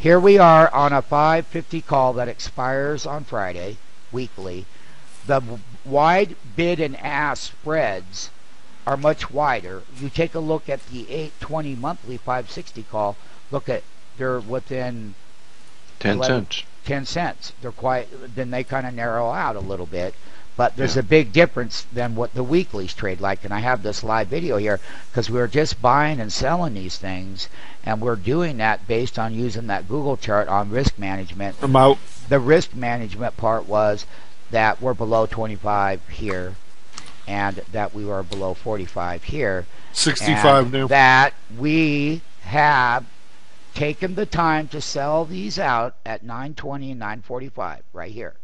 Here we are on a 550 call that expires on Friday, weekly. The wide bid and ask spreads are much wider. You take a look at the 820 monthly 560 call. Look at, they're within 10 cents. 10 cents. They're quite, then they kind of narrow out a little bit. But there's a big difference than what the weeklies trade like. And I have this live video here because we're just buying and selling these things. And we're doing that based on using that Google chart on risk management. I'm out. The risk management part was that we're below 25 here and that we were below 45 here. 65 now. That we have taken the time to sell these out at 920 and 945 right here.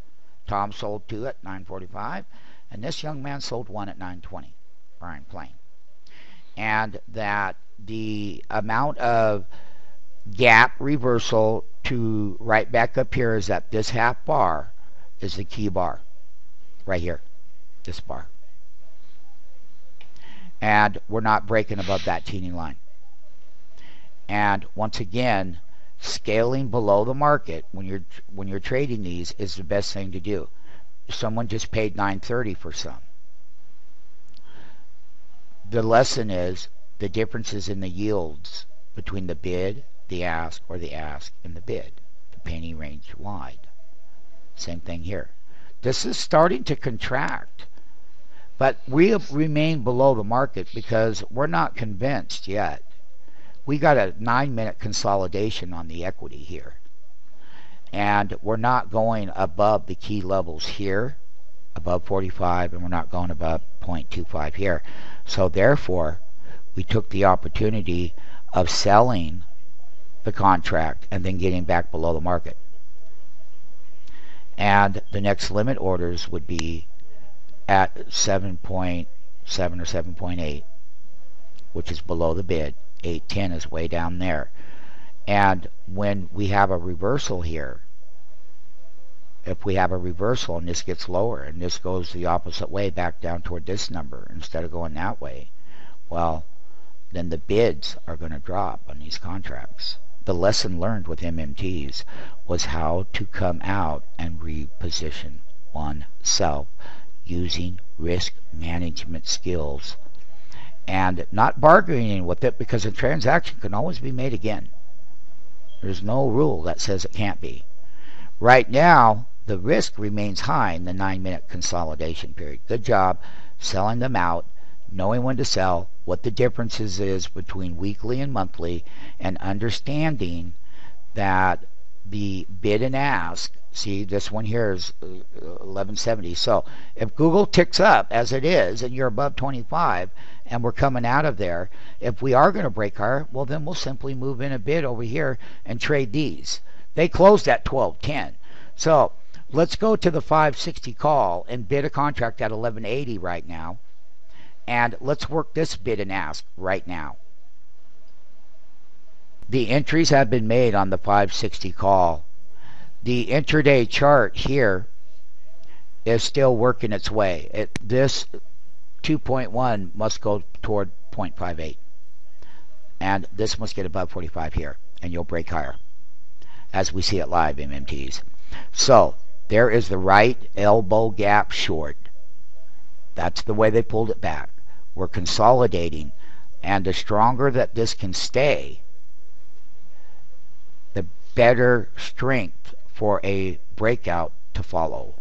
Tom sold 2 at 945 and this young man sold 1 at 920. Brian Plain. And that the amount of gap reversal to right back up here is that this half bar is the key bar right here, this bar, and we're not breaking above that teeny line. And once again, scaling below the market when you're trading these is the best thing to do. Someone just paid $9.30 for some. The lesson is the differences in the yields between the bid, the ask, or the ask and the bid. The penny range wide. Same thing here. This is starting to contract, but we remain below the market because we're not convinced yet. We got a 9-minute consolidation on the equity here, and we're not going above the key levels here, above 45, and we're not going above 0.25 here. So therefore, we took the opportunity of selling the contract and then getting back below the market. And the next limit orders would be at 7.7 or 7.8, which is below the bid. 810 is way down there. And when we have a reversal here, if we have a reversal and this gets lower and this goes the opposite way back down toward this number instead of going that way, well, then the bids are going to drop on these contracts. The lesson learned with MMTs was how to come out and reposition oneself using risk management skills and not bargaining with it, because a transaction can always be made again. There's no rule that says it can't be. Right now, the risk remains high in the 9-minute consolidation period. Good job selling them out, knowing when to sell, what the differences is between weekly and monthly, and understanding that the bid and ask, see this one here is 1170. So if Google ticks up as it is and you're above 25 and we're coming out of there, if we are going to break higher, well then we'll simply move in a bid over here and trade these. They closed at 1210. So let's go to the 560 call and bid a contract at 1180 right now. And let's work this bid and ask right now. The entries have been made on the 560 call. The intraday chart here is still working its way. This 2.1 must go toward 0.58. And this must get above 45 here. And you'll break higher, as we see it live, MMTs. So there is the right elbow gap short. That's the way they pulled it back. We're consolidating, and the stronger that this can stay, the better strength for a breakout to follow.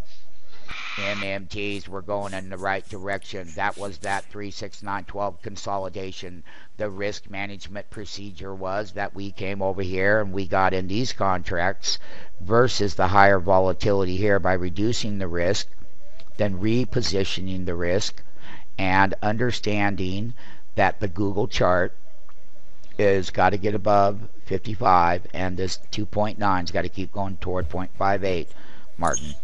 MMTs were going in the right direction. That was that 3, 6, 9, 12 consolidation. The risk management procedure was that we came over here and we got in these contracts versus the higher volatility here by reducing the risk, then repositioning the risk, and understanding that the Google chart is got to get above 55, and this 2.9's got to keep going toward 0.58, Martin.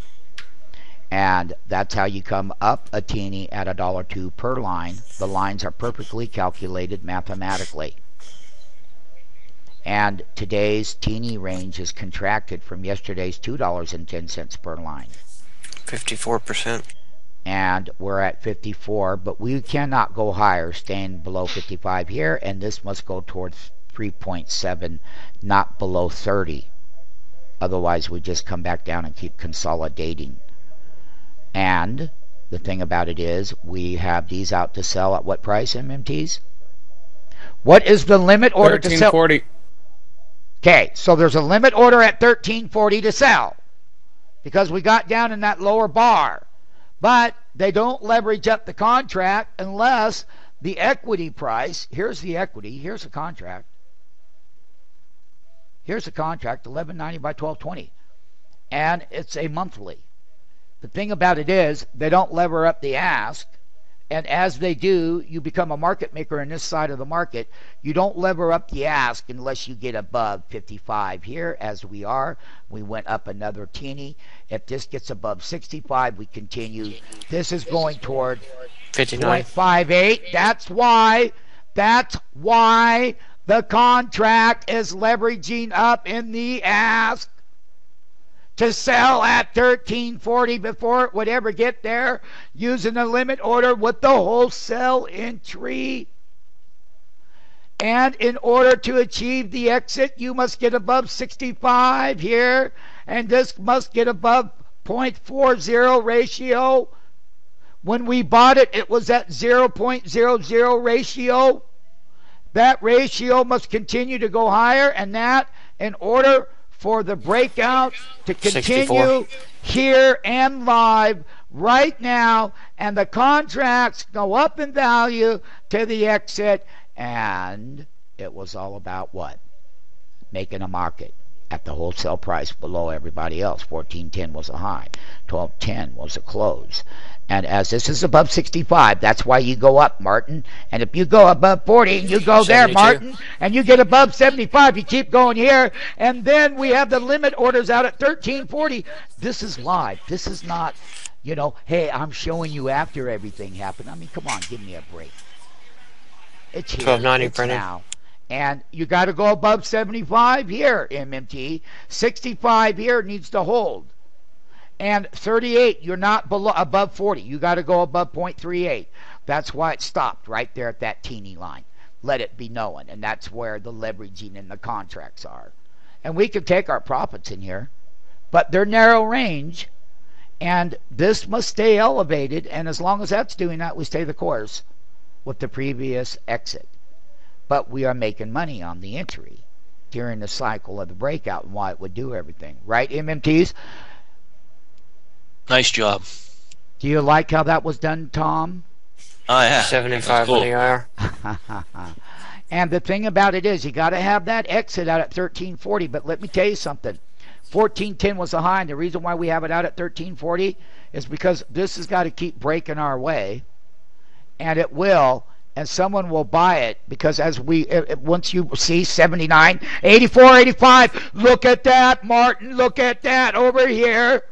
And that's how you come up a teeny at $1.02 per line. The lines are perfectly calculated mathematically. And today's teeny range is contracted from yesterday's $2.10 per line. 54%. And we're at 54, but we cannot go higher, staying below 55 here, and this must go towards 3.7, not below 30. Otherwise, we just come back down and keep consolidating. And the thing about it is, we have these out to sell at what price, MMTs? What is the limit order to sell? 1340. Okay, so there's a limit order at 1340 to sell because we got down in that lower bar. But they don't leverage up the contract unless the equity price, here's the equity, here's the contract. Here's the contract, 1190 by 1220. And it's a monthly. The thing about it is, they don't lever up the ask. And as they do, you become a market maker in this side of the market. You don't lever up the ask unless you get above 55 here, as we are. We went up another teeny. If this gets above 65, we continue. This is going toward 0.58. That's why the contract is leveraging up in the ask to sell at 1340 before it would ever get there, using a limit order with the wholesale entry. And in order to achieve the exit, you must get above 65 here, and this must get above 0.40 ratio. When we bought it, it was at 0.00 ratio. That ratio must continue to go higher, and that in order for the breakout to continue 64. here and live right now, and the contracts go up in value to the exit. And it was all about what? Making a market at the wholesale price below everybody else. 1410 was a high, 1210 was a close. And as this is above 65, that's why you go up, Martin. And if you go above 40, you go there, 72. Martin, and you get above 75, you keep going here. And then we have the limit orders out at 1340. This is live. This is not, you know, hey, I'm showing you after everything happened. I mean, come on, give me a break. It's here. 1290 It's printed. now. And you got to go above 75 here, MMT. 65 here needs to hold. And 38, you're not below above 40. You got to go above 0.38. That's why it stopped right there at that teeny line. Let it be known. And that's where the leveraging in the contracts are. And we could take our profits in here, but they're narrow range. And this must stay elevated. And as long as that's doing that, we stay the course with the previous exit. But we are making money on the entry during the cycle of the breakout and why it would do everything. Right, MMTs? Nice job. Do you like how that was done, Tom? Oh, yeah. 75 on the IR. And the thing about it is, you got to have that exit out at 1340. But let me tell you something. 1410 was the high, and the reason why we have it out at 1340 is because this has got to keep breaking our way, and it will. And someone will buy it because as once you see 79, 84, 85, look at that, Martin, look at that over here.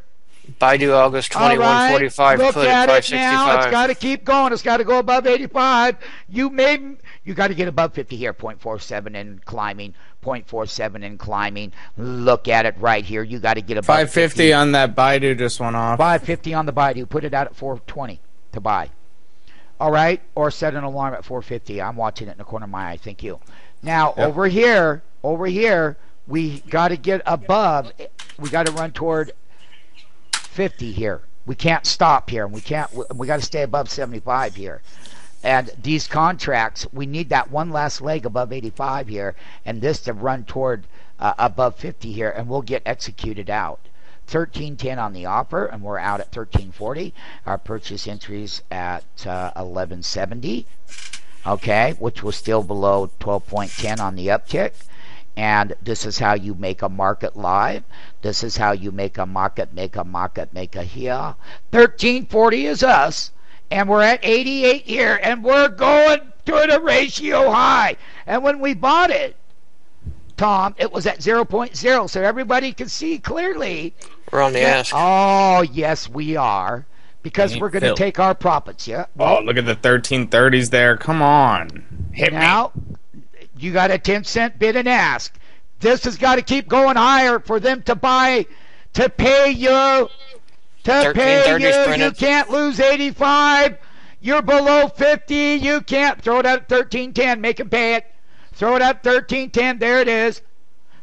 Baidu August 2145, look put at at it now. It's 565. got to keep going. It's got to go above 85. You got to get above 50 here. 0.47 and climbing. 0.47 and climbing. Look at it right here. You got to get above 550 50. on that Baidu just went off. 550 on the Baidu. Put it out at 420 to buy. All right, or set an alarm at 450. I'm watching it in the corner of my eye. Thank you. Now Yep. over here, we got to get above. We got to run toward 50 here. We can't stop here, and we got to stay above 75 here. And these contracts, we need that one last leg above 85 here, and this to run toward above 50 here, and we'll get executed out. 1310 on the offer, and we're out at 1340. Our purchase entries at 1170, okay, which was still below 12.10 on the uptick. And this is how you make a market live. This is how you make a market, make a here. 1340 is us, and we're at 88 here, and we're going to the ratio high. And when we bought it, Tom, it was at 0.0, so everybody can see clearly. We're on the ask. Oh, yes, we are, because Ain't we're going to Phil. take our profits, yeah. Oh, look at the 1330s there. Come on. Hit me. Now, you got a 10-cent bid and ask. This has got to keep going higher for them to buy, to pay you. To pay 1330s you. printed. You can't lose 85. You're below 50. You can't throw it out at 1310. Make them pay it. Throw it out 1310. There it is.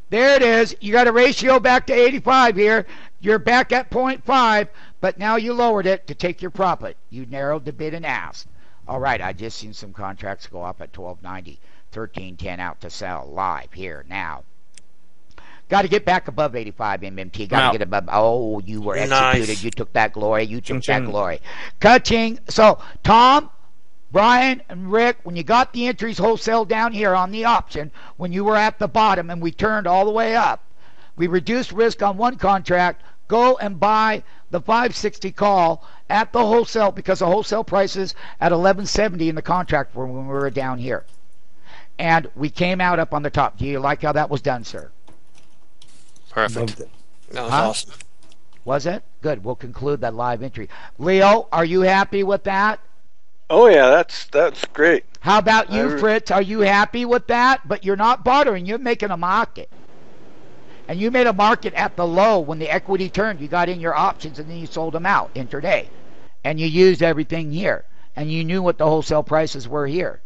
There it is. You got a ratio back to 85 here. You're back at 0.5, but now you lowered it to take your profit. You narrowed the bid and ask. All right, I just seen some contracts go up at 12.90, 13.10 out to sell live here now. Got to get back above 85 MMT. Got to get above. Oh, you were executed. Nice. You took that glory. You took Ching, that ching. glory. Ka-ching. So, Tom, Brian, and Rick, when you got the entries wholesale down here on the option, when you were at the bottom and we turned all the way up, we reduced risk on one contract. Go and buy the 560 call at the wholesale because the wholesale prices at 1170 in the contract when we were down here. And we came out up on the top. Do you like how that was done, sir? Perfect. That was awesome. Was it? Good. We'll conclude that live entry. Leo, are you happy with that? Oh yeah, that's great. How about you, Fritz? Are you happy with that? But you're not bartering. You're making a market. And you made a market at the low when the equity turned. You got in your options and then you sold them out intraday. And you used everything here. And you knew what the wholesale prices were here.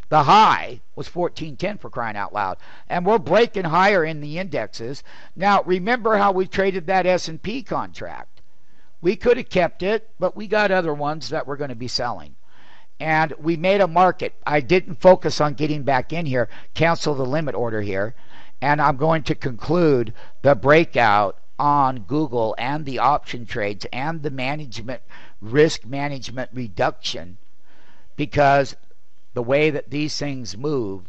The high was 14.10 for crying out loud. And we're breaking higher in the indexes. Now, remember how we traded that S&P contract. We could have kept it, but we got other ones that we're going to be selling. And we made a market. I didn't focus on getting back in here, cancel the limit order here. And I'm going to conclude the breakout on Google and the option trades and the management, risk management reduction, because the way that these things move,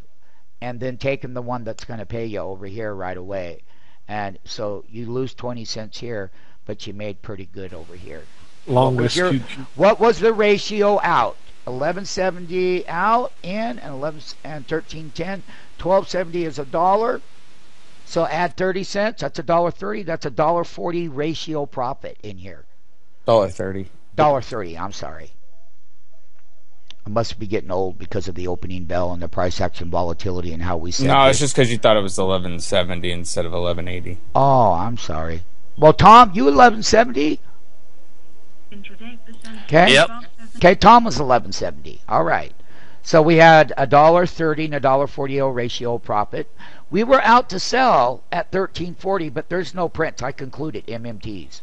and then taking the one that's going to pay you over here right away. And so you lose 20 cents here, but you made pretty good over here. What was the ratio out? 1170 out, in, and 1310. 1270 is $1. So add 30 cents. That's $1.30. That's $1.40 ratio profit in here. $1.30. $1.30. I'm sorry. I must be getting old because of the opening bell and the price action volatility and how we said No, it's just because you thought it was 1170 instead of 1180. Oh, I'm sorry. Well, Tom, you 1170? Okay. Yep. Okay, Tom was 1170. All right. So we had $1.30 and $1.40 ratio profit. We were out to sell at 1340, but there's no prints. I concluded MMTs.